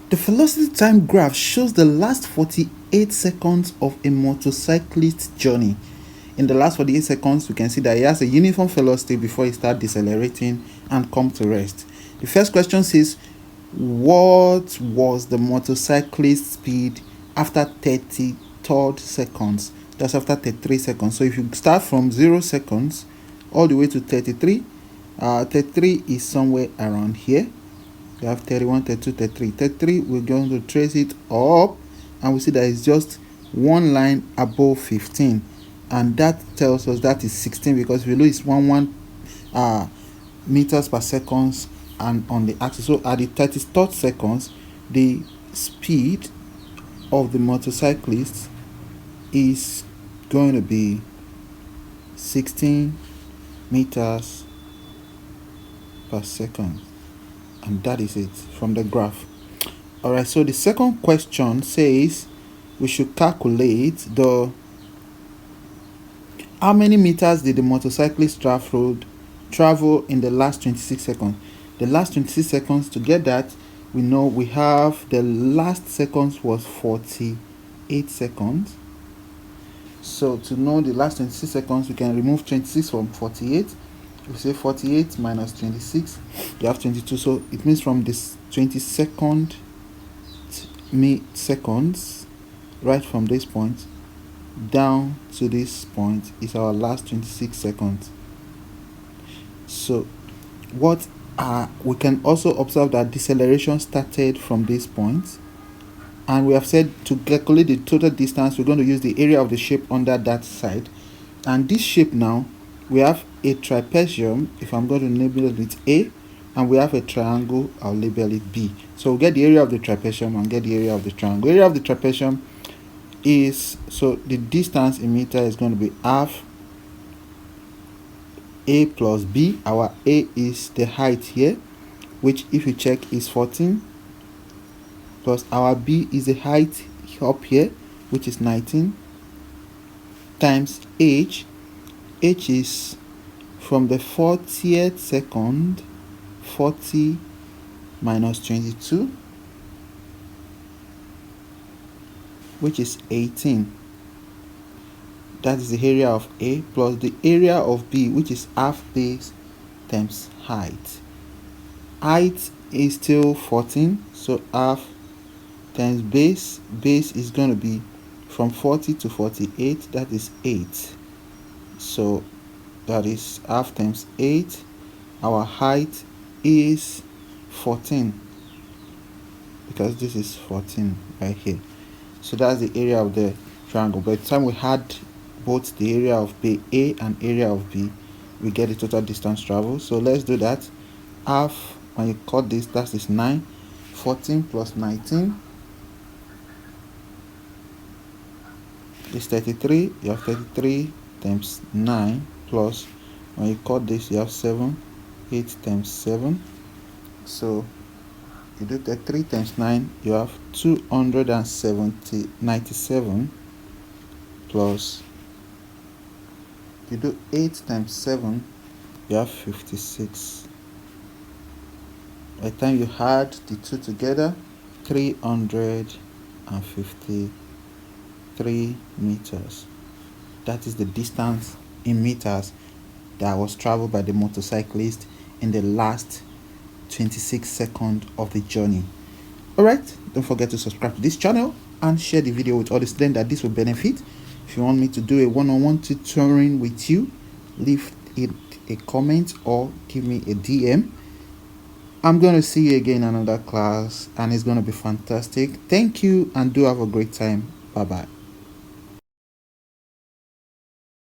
The velocity time graph shows the last 48 seconds of a motorcyclist journey. In the last 48 seconds, we can see that he has a uniform velocity before he starts decelerating and come to rest. The first question says, what was the motorcyclist speed after 33rd seconds? That's after 33 seconds. So if you start from 0 seconds all the way to 33, 33 is somewhere around here. We have 31, 32, 33. 33, we're going to trace it up, and we see that it's just one line above 15. And that tells us that is 16, because if you look, it's 1 meters per second and on the axis. So at the 33rd seconds, the speed of the motorcyclist is going to be 16 meters per second. And that is it from the graph. Alright, so the second question says we should calculate how many meters did the motorcyclist travel in the last 26 seconds. The last 26 seconds, to get that, we know we have the last seconds was 48 seconds. So to know the last 26 seconds, we can remove 26 from 48. We say 48 minus 26, you have 22. So it means from this 22nd seconds, right from this point down to this point, is our last 26 seconds. So we can also observe that deceleration started from this point, and we have said to calculate the total distance, we're going to use the area of the shape under that side. And this shape now, we have a trapezium. If I'm going to label it A, and we have a triangle, I'll label it B. So we'll get the area of the trapezium and get the area of the triangle. Area of the trapezium is, so the distance in meter is going to be half A plus B. Our A is the height here, which if you check is 14, plus our B is the height up here, which is 19, times H. H is from the 40th second, 40 minus 22, which is 18. That is the area of A, plus the area of B, which is half base times height. Height is still 14, so half times base. Base is going to be from 40 to 48, that is 8. So that is half times 8. Our height is 14, because this is 14 right here. So that's the area of the triangle. By the time we had both the area of A and area of B, we get the total distance traveled. So let's do that. Half, when you cut this, that is 9. 14 plus 19 is 33. You have 33 times 9, plus when you cut this, you have 7. 8 times 7. So you do 33 times 9, you have 297, plus you do 8 times 7, you have 56. By the time you add the two together, 353 meters. That is the distance in meters that was traveled by the motorcyclist in the last 26 seconds of the journey. Alright, don't forget to subscribe to this channel and share the video with all the students that this will benefit. If you want me to do a one-on-one tutoring with you, leave it a comment or give me a DM. I'm going to see you again in another class, and it's going to be fantastic. Thank you, and do have a great time. Bye bye.